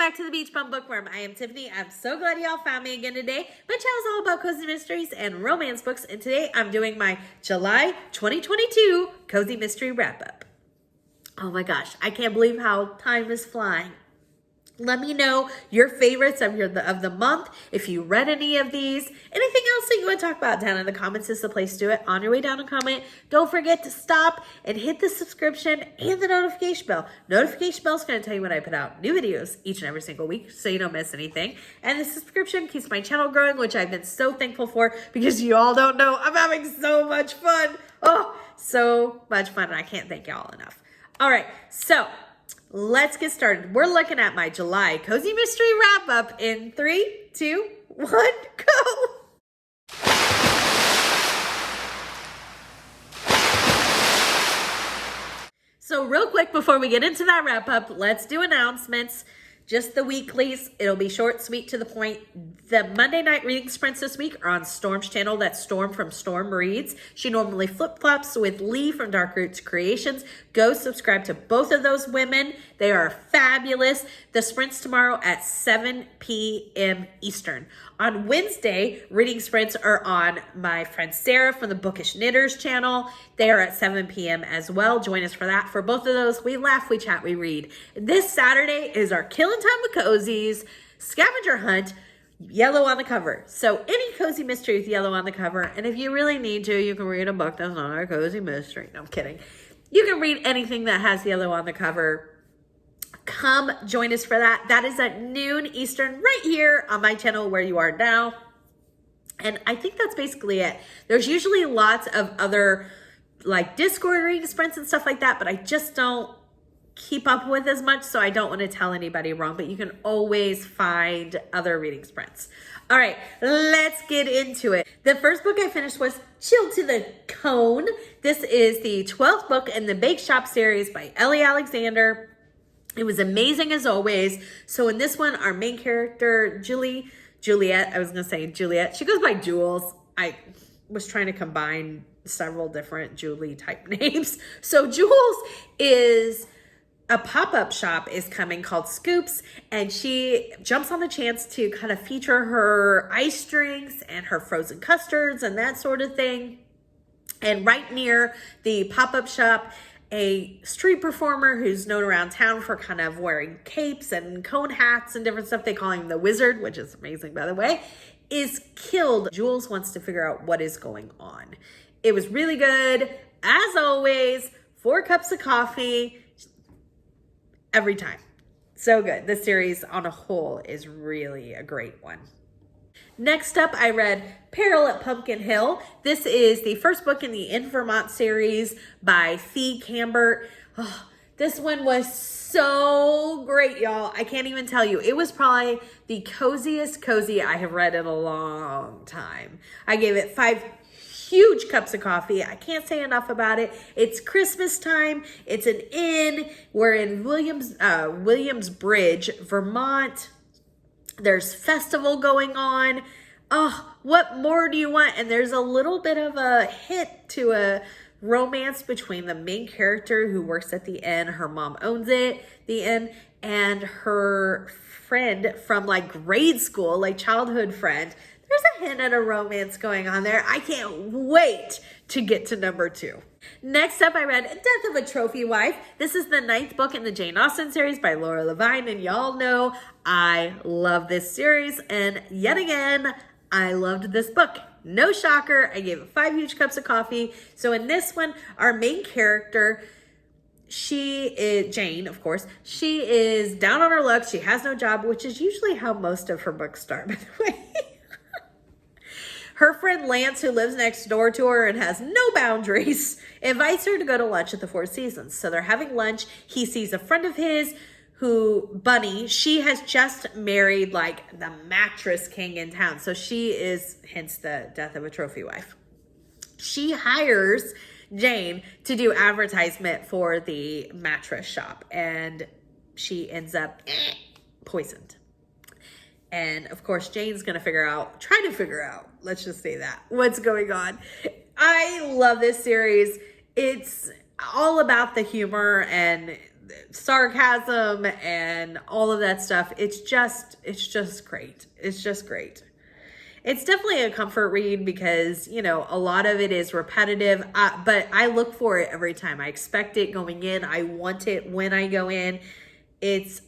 back to the Beach Bum Bookworm. I am Tiffany. I'm so glad y'all found me again today. My channel is all about cozy mysteries and romance books, and today I'm doing my July 2022 Cozy Mystery Wrap-Up. Oh my gosh, I can't believe how time is flying. Let me know your favorites of the month. If you read any of these, anything else that you want to talk about, down in the comments is the place to do it. On your way down to comment, don't forget to stop and hit the subscription and the notification bell. Notification bell is going to tell you when I put out new videos each and every single week, so you don't miss anything. And the subscription keeps my channel growing, which I've been so thankful for, because you all don't know, I'm having so much fun. Oh, so much fun, and I can't thank y'all enough. All right, so let's get started. We're looking at my July Cozy Mystery Wrap-Up in 3, 2, 1, go! So real quick before we get into that wrap-up, let's do announcements. Just the weeklies. It'll be short, sweet, to the point. The Monday night reading sprints this week are on Storm's channel. That's Storm from Storm Reads. She normally flip-flops with Lee from Dark Roots Creations. Go subscribe to both of those women. They are fabulous. The sprints tomorrow at 7 p.m. Eastern. On Wednesday, reading sprints are on my friend Sarah from the Bookish Knitters channel. They are at 7 p.m. as well. Join us for that. For both of those, we laugh, we chat, we read. This Saturday is our Killing Time with Cozies scavenger hunt, yellow on the cover. So any cozy mystery with yellow on the cover. And if you really need to, you can read a book that's not a cozy mystery. No, I'm kidding. You can read anything that has yellow on the cover. Come join us for that. That is at noon Eastern right here on my channel where you are now. And I think that's basically it. There's usually lots of other like Discord reading sprints and stuff like that, but I just don't keep up with as much, so I don't want to tell anybody wrong, but you can always find other reading sprints. All right, let's get into it. The first book I finished was Chill to the Cone. This is the 12th book in the Bakeshop series by Ellie Alexander. It was amazing as always. So in this one, our main character, Juliet, she goes by Jules. I was trying to combine several different Julie type names. So Jules is a pop-up shop is coming called Scoops, and she jumps on the chance to kind of feature her ice drinks and her frozen custards and that sort of thing. And right near the pop-up shop, a street performer who's known around town for kind of wearing capes and cone hats and different stuff, they call him the Wizard, which is amazing, by the way, is killed. Jules wants to figure out what is going on. It was really good. As always, 4 cups of coffee every time. So good. This series on a whole is really a great one. Next up, I read Peril at Pumpkin Hill. This is the first book in the In Vermont series by THYME. Oh, this one was so great, y'all. I can't even tell you. It was probably the coziest cozy I have read in a long time. I gave it 5 huge cups of coffee. I can't say enough about it. It's Christmas time. It's an inn. We're in Williamsbridge, Vermont. There's festival going on. Oh, what more do you want? And there's a little bit of a hint to a romance between the main character who works at the inn. Her mom owns it, the inn, and her friend from like grade school, like childhood friend. There's a hint at a romance going on there. I can't wait to get to number 2. Next up, I read Death of a Trophy Wife. This is the 9th book in the Jaine Austen series by Laura Levine, and y'all know I love this series, and yet again, I loved this book. No shocker, I gave it 5 huge cups of coffee. So in this one, our main character, she is Jane, of course. She is down on her luck. She has no job, which is usually how most of her books start, by the way. Her friend Lance, who lives next door to her and has no boundaries, invites her to go to lunch at the Four Seasons. So they're having lunch. He sees a friend of his who, Bunny, she has just married like the mattress king in town. So she is, hence the Death of a Trophy Wife. She hires Jane to do advertisement for the mattress shop, and she ends up poisoned. And of course, Jane's gonna try to figure out, let's just say that, what's going on. I love this series. It's all about the humor and sarcasm and all of that stuff. It's just great. It's just great. It's definitely a comfort read because, you know, a lot of it is repetitive, but I look for it every time. I expect it going in. I want it when I go in. It's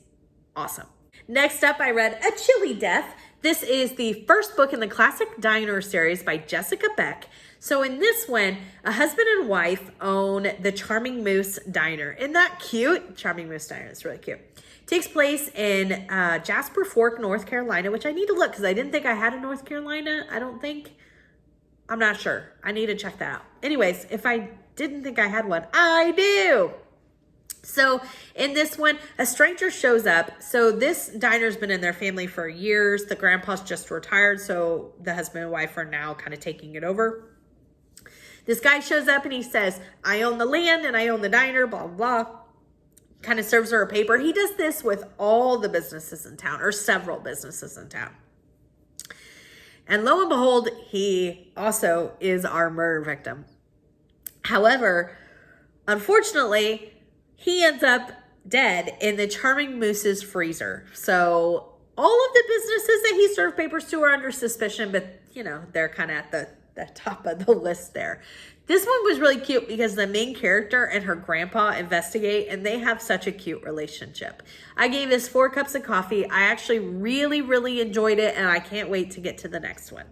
awesome. Next up, I read A Chilly Death. This is the first book in the classic diner series by Jessica Beck. So in this one, a husband and wife own the Charming Moose Diner. Isn't that cute? Charming Moose Diner is really cute. Takes place in Jasper Fork, North Carolina, which I need to look because I didn't think I had a North Carolina. I don't think. I'm not sure. I need to check that out. Anyways, if I didn't think I had one, I do. So in this one, a stranger shows up. So this diner's been in their family for years. The grandpa's just retired, so the husband and wife are now kind of taking it over. This guy shows up and he says, I own the land and I own the diner, blah, blah, blah. Kind of serves her a paper. He does this with all the businesses in town, or several businesses in town. And lo and behold, he also is our murder victim. However, unfortunately, he ends up dead in the Charming Moose's freezer. So all of the businesses that he served papers to are under suspicion, but you know, they're kind of at the top of the list there. This one was really cute because the main character and her grandpa investigate and they have such a cute relationship. I gave this 4 cups of coffee. I actually really enjoyed it and I can't wait to get to the next one.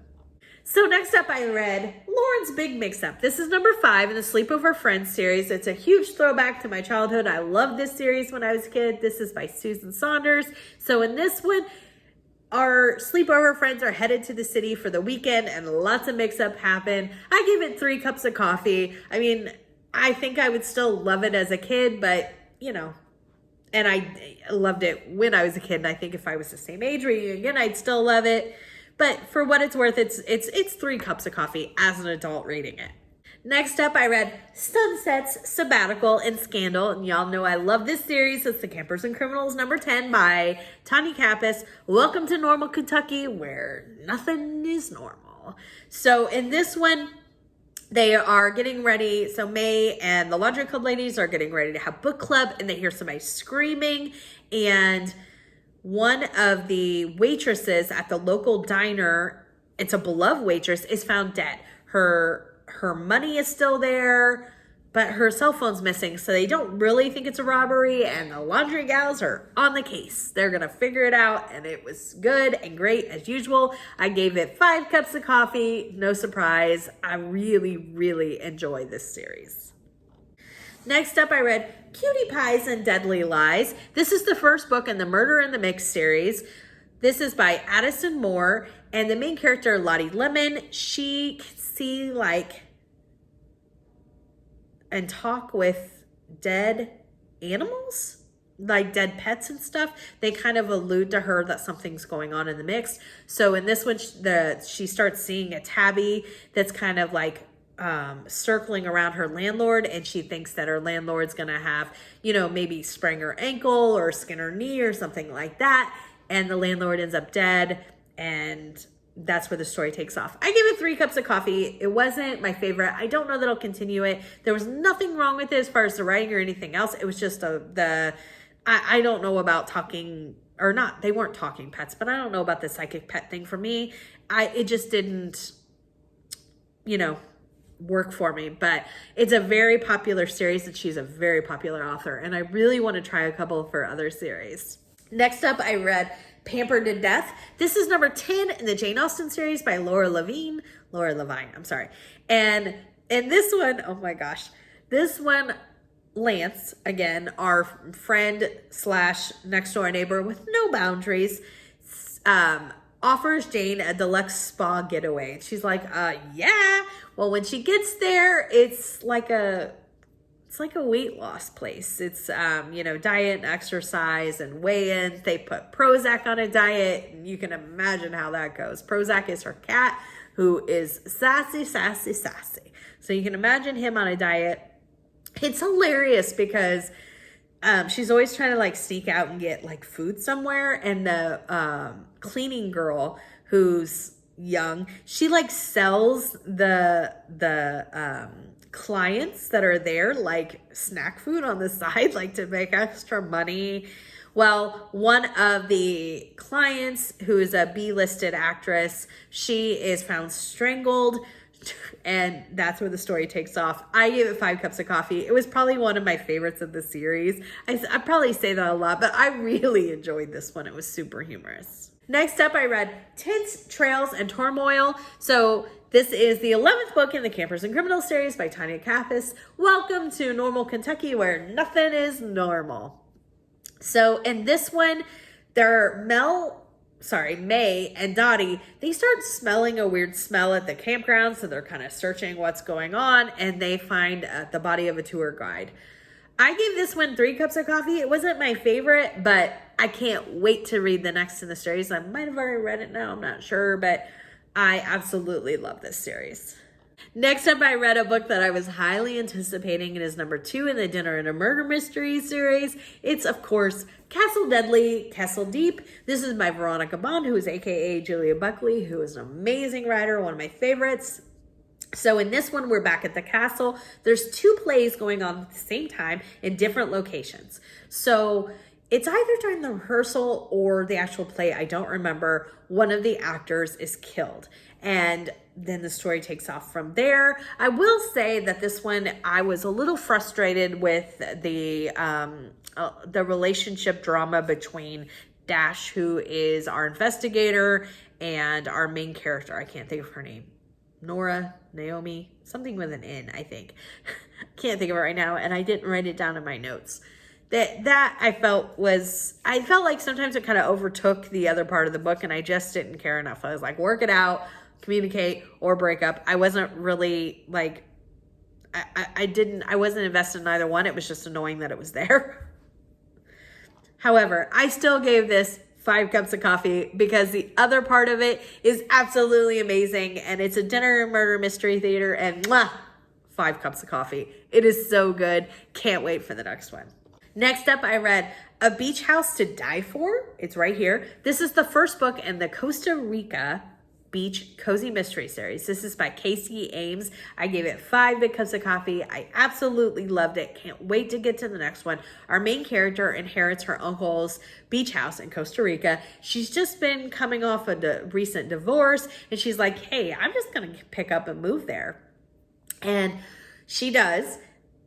So next up I read Lauren's Big Mix-Up. This is number 5 in the Sleepover Friends series. It's a huge throwback to my childhood. I loved this series when I was a kid. This is by Susan Saunders. So in this one, our sleepover friends are headed to the city for the weekend and lots of mix-up happen. I gave it 3 cups of coffee. I mean, I think I would still love it as a kid, but you know, and I loved it when I was a kid. And I think if I was the same age reunion, I'd still love it. But for what it's worth, it's 3 cups of coffee as an adult reading it. Next up, I read Sunset's Sabbatical and Scandal. And y'all know I love this series. It's The Campers and Criminals number 10 by Tanya Kappas. Welcome to Normal Kentucky, where nothing is normal. So in this one, they are getting ready. So May and the Laundry Club ladies are getting ready to have book club, and they hear somebody screaming. And one of the waitresses at the local diner, it's a beloved waitress, is found dead. Her money is still there, but her cell phone's missing. So they don't really think it's a robbery, and the laundry gals are on the case. They're going to figure it out, and it was good and great as usual. I gave it 5 cups of coffee. No surprise. I really enjoy this series. Next up, I read Cutie Pies and Deadly Lies. This is the first book in the Murder in the Mix series. This is by Addison Moore, and the main character, Lottie Lemon, she can see like and talk with dead animals, like dead pets and stuff. They kind of allude to her that something's going on in the mix. So in this one, she starts seeing a tabby that's kind of like circling around her landlord, and she thinks that her landlord's gonna have, you know, maybe sprain her ankle or skin her knee or something like that, and the landlord ends up dead, and that's where the story takes off. I gave it 3 cups of coffee. It wasn't my favorite. I don't know that I'll continue it. There was nothing wrong with it as far as the writing or anything else. It was just I don't know about talking, or not, they weren't talking pets, but I don't know about the psychic pet thing for me. It just didn't, you know, work for me. But it's a very popular series, and she's a very popular author, and I really want to try a couple of her other series. Next up, I read Pampered to Death. This is number 10 in the Jaine Austen series by Laura Levine, I'm sorry. And in this one, oh my gosh, this one, Lance, again, our friend slash next door neighbor with no boundaries, offers Jane a deluxe spa getaway. And she's like, yeah. Well, when she gets there, it's like a weight loss place. It's, you know, diet and exercise and weigh-ins. They put Prozac on a diet, and you can imagine how that goes. Prozac is her cat, who is sassy. So you can imagine him on a diet. It's hilarious because she's always trying to like sneak out and get like food somewhere. And the cleaning girl, who's young, she like sells the clients that are there like snack food on the side, like to make extra money. Well, one of the clients, who is a B-listed actress, she is found strangled, and that's where the story takes off. I gave it 5 cups of coffee. It was probably one of my favorites of the series. I probably say that a lot, but I really enjoyed this one. It was super humorous. Next up, I read Tints, Trails, and Turmoil. So this is the 11th book in the Campers and Criminals series by Tanya Kappus. Welcome to Normal Kentucky, where nothing is normal. So in this one, May and Dottie, they start smelling a weird smell at the campground. So they're kind of searching what's going on, and they find the body of a tour guide. I gave this one 3 cups of coffee. It wasn't my favorite, but I can't wait to read the next in the series. I might have already read it now, I'm not sure, but I absolutely love this series. Next up, I read a book that I was highly anticipating. It is number 2 in the Dinner and a Murder Mystery series. It's, of course, Castle Deadly, Castle Deep. This is by Veronica Bond, who is AKA Julia Buckley, who is an amazing writer, one of my favorites. So in this one, we're back at the castle. There's 2 plays going on at the same time in different locations. So it's either during the rehearsal or the actual play, I don't remember. One of the actors is killed, and then the story takes off from there. I will say that this one, I was a little frustrated with the relationship drama between Dash, who is our investigator, and our main character. I can't think of her name. Nora, Naomi, something with an N, I think. Can't think of it right now, and I didn't write it down in my notes. That I felt like sometimes it kind of overtook the other part of the book, and I just didn't care enough. I was like, work it out, communicate, or break up. I wasn't really like, I wasn't invested in either one. It was just annoying that it was there. However, I still gave this 5 cups of coffee because the other part of it is absolutely amazing, and it's a dinner and murder mystery theater, and 5 cups of coffee. It is so good. Can't wait for the next one. Next up, I read A Beach House to Die For. It's right here. This is the first book in the Costa Rica Beach Cozy Mystery series. This is by Casey Ames. I gave it 5 big cups of coffee. I absolutely loved it. Can't wait to get to the next one. Our main character inherits her uncle's beach house in Costa Rica. She's just been coming off a recent divorce, and she's like, hey, I'm just going to pick up and move there. And she does.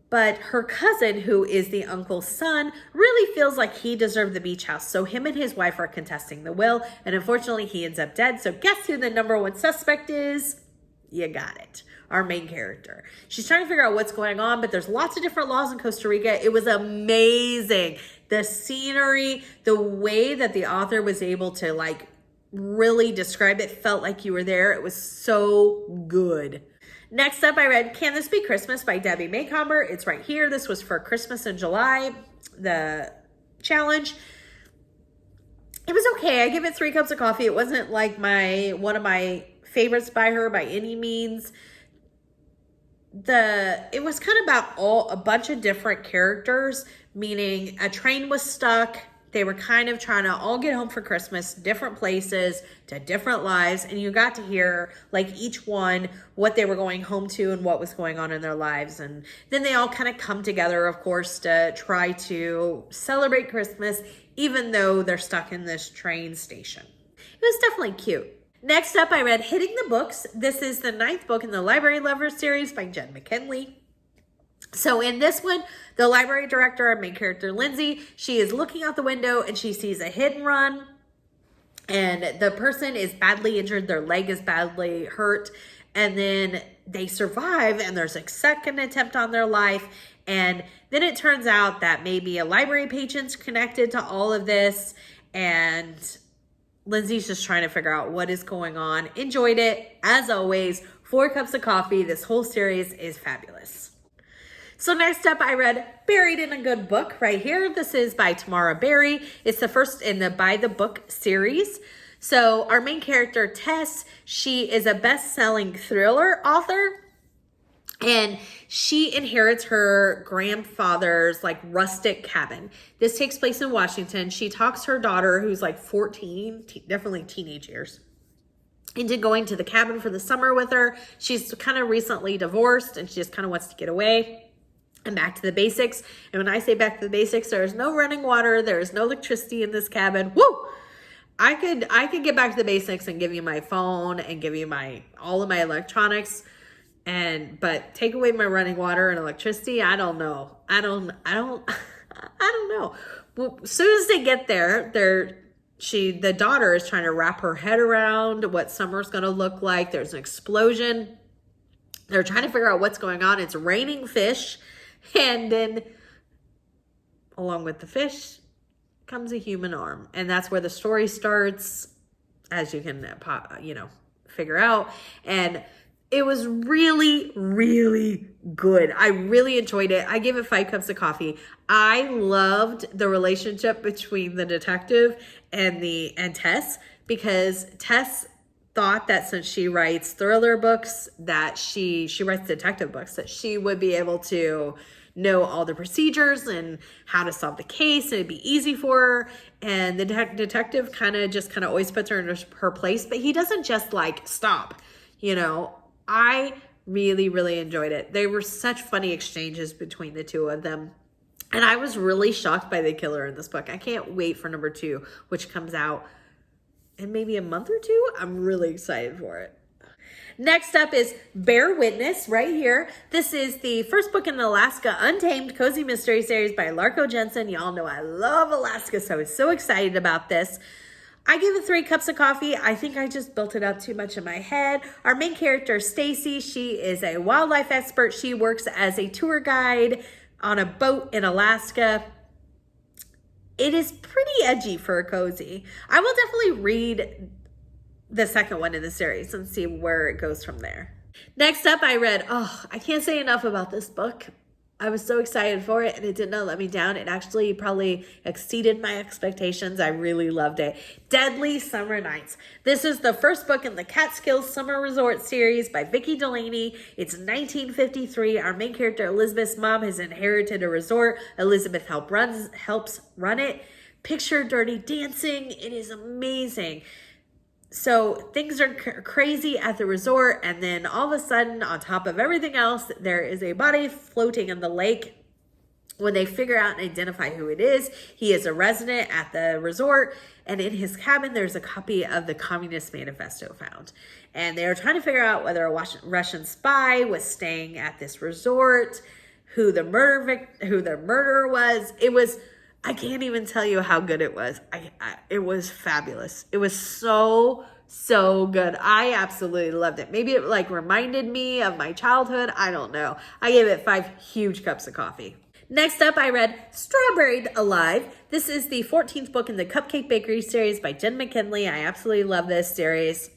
But her cousin, who is the uncle's son, really feels like he deserved the beach house. So him and his wife are contesting the will. And unfortunately, he ends up dead. So guess who the number 1 suspect is? You got it. Our main character. She's trying to figure out what's going on, but there's lots of different laws in Costa Rica. It was amazing. The scenery, the way that the author was able to like really describe it, felt like you were there. It was so good. Next up, I read Can This Be Christmas by Debbie MACOMBER. It's right here. This was for Christmas in July, the challenge. It was okay. I give it 3 cups of coffee. It wasn't like one of my favorites by her by any means. It was kind of about a bunch of different characters, meaning a train was stuck. They were kind of trying to all get home for Christmas, different places, to different lives. And you got to hear like each one, what they were going home to and what was going on in their lives. And then they all kind of come together, of course, to try to celebrate Christmas, even though they're stuck in this train station. It was definitely cute. Next up, I read Hitting the Books. This is the 9th book in the Library Lovers series by JENN McKinley. So in this one, the library director, our main character, Lindsay, she is looking out the window and she sees a hit and run. And the person is badly injured. Their leg is badly hurt. And then they survive and there's a second attempt on their life. And then it turns out that maybe a library patron's connected to all of this. And Lindsay's just trying to figure out what is going on. Enjoyed it. As always, 4 cups of coffee. This whole series is fabulous. So next up, I read Buried in a Good Book right here. This is by Tamara Berry. It's the first in the By the Book series. So our main character, Tess, she is a best-selling thriller author. And she inherits her grandfather's like rustic cabin. This takes place in Washington. She talks to her daughter, who's like 14, definitely teenage years. into going to the cabin for the summer with her. She's kind of recently divorced and she just kind of wants to get away and back to the basics. And when I say back to the basics, there's no running water, there's no electricity in this cabin. Woo! I could get back to the basics and give you my phone and give you all of my electronics, but take away my running water and electricity, I don't know. I don't know. Well, as soon as they get there, the daughter is trying to wrap her head around what summer's going to look like. There's an explosion. They're trying to figure out what's going on. It's raining fish. And then along with the fish comes a human arm. And that's where the story starts, as you can, figure out. And it was really, really good. I really enjoyed it. I gave it 5 cups of coffee. I loved the relationship between the detective and Tess, because Tess thought that since she writes thriller books, that she writes detective books, that she would be able to know all the procedures and how to solve the case, and it'd be easy for her. And the detective kind of always puts her in her place, but he doesn't just like stop, I really, really enjoyed it. They were such funny exchanges between the two of them. And I was really shocked by the killer in this book. I can't wait for number 2, which comes out in maybe a month or 2. I'm really excited for it. Next up is Bear Witness right here. This is the first book in the Alaska Untamed Cozy Mystery Series by Larko Jensen. Y'all know I love Alaska, so I was so excited about this. I gave it 3 cups of coffee. I think I just built it up too much in my head. Our main character, Stacy, she is a wildlife expert. She works as a tour guide on a boat in Alaska. It is pretty edgy for a cozy. I will definitely read the second one in the series and see where it goes from there. Next up, I read, I can't say enough about this book. I was so excited for it, and it did not let me down. It actually probably exceeded my expectations. I really loved it. Deadly Summer Nights. This is the first book in the Catskills Summer Resort series by Vicki Delaney. It's 1953. Our main character, Elizabeth's mom, has inherited a resort. Elizabeth helps run it. Picture Dirty Dancing. It is amazing. So things are crazy at the resort, and then all of a sudden, on top of everything else, there is a body floating in the lake. When they figure out and identify who it is, he is a resident at the resort, and in his cabin, there's a copy of the Communist Manifesto found. And they are trying to figure out whether a Russian spy was staying at this resort, who the murderer was. I can't even tell you how good it was. It was fabulous. It was so good. I absolutely loved it. Maybe it reminded me of my childhood. I don't know. I gave it 5 huge cups of coffee. Next up, I read Strawberried Alive. This is the 14th book in the Cupcake Bakery series by JENN McKinley. I absolutely love this series.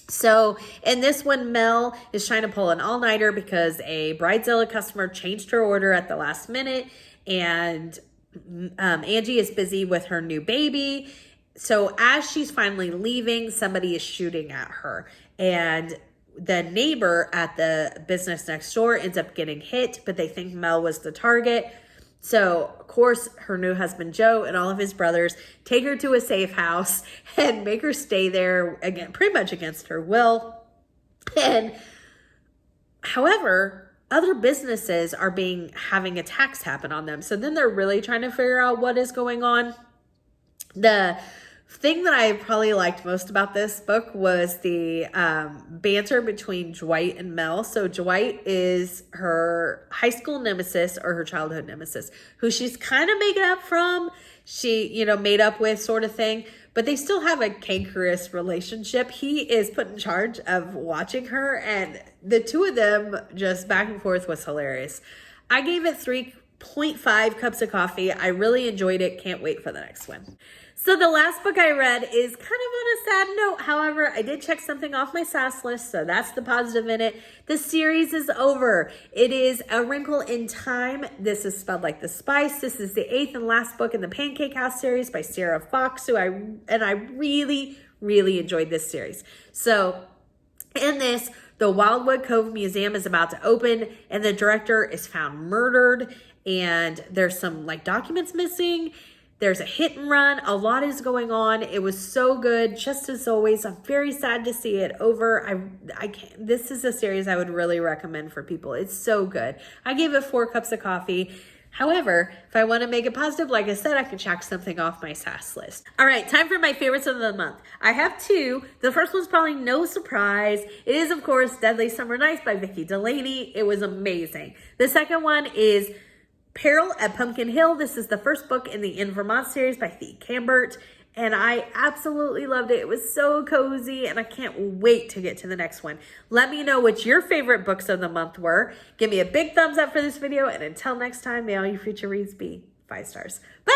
So in this one, Mel is trying to pull an all-nighter because a Bridezilla customer changed her order at the last minute, and Angie is busy with her new baby. So as she's finally leaving, somebody is shooting at her, and the neighbor at the business next door ends up getting hit, but they think Mel was the target. So of course her new husband Joe and all of his brothers take her to a safe house and make her stay there, again pretty much against her will. And however, other businesses are having attacks happen on them. So then they're really trying to figure out what is going on. The thing that I probably liked most about this book was the banter between Dwight and Mel. So Dwight is her high school nemesis, or her childhood nemesis, who she's kind of making up from. She, made up with, sort of thing. But they still have a cankerous relationship. He is put in charge of watching her, and the two of them just back and forth was hilarious. I gave it 3.5 cups of coffee. I really enjoyed it. Can't wait for the next one. So the last book I read is kind of on a sad note. However, I did check something off my SAS list, so that's the positive in it. The series is over. It is A Wrinkle in Time. This is spelled like the spice. This is the 8th and last book in the Pancake House series by Sarah Fox, I really, really enjoyed this series. So in this, the Wildwood Cove Museum is about to open, and the director is found murdered, and there's some documents missing. There's a hit and run. A lot is going on. It was so good. Just as always, I'm very sad to see it over. I can't, this is a series I would really recommend for people. It's so good. I gave it 4 cups of coffee. However, if I want to make it positive, like I said, I can check something off my SAS list. All right, time for my favorites of the month. I have 2. The first one's probably no surprise. It is, of course, Deadly Summer Nights by Vicki Delaney. It was amazing. The second one is Peril at Pumpkin Hill. This is the first book in the In Vermont series by Thea Cambert, and I absolutely loved it. It was so cozy, and I can't wait to get to the next one. Let me know what your favorite books of the month were. Give me a big thumbs up for this video, and until next time, may all your future reads be 5 stars. Bye!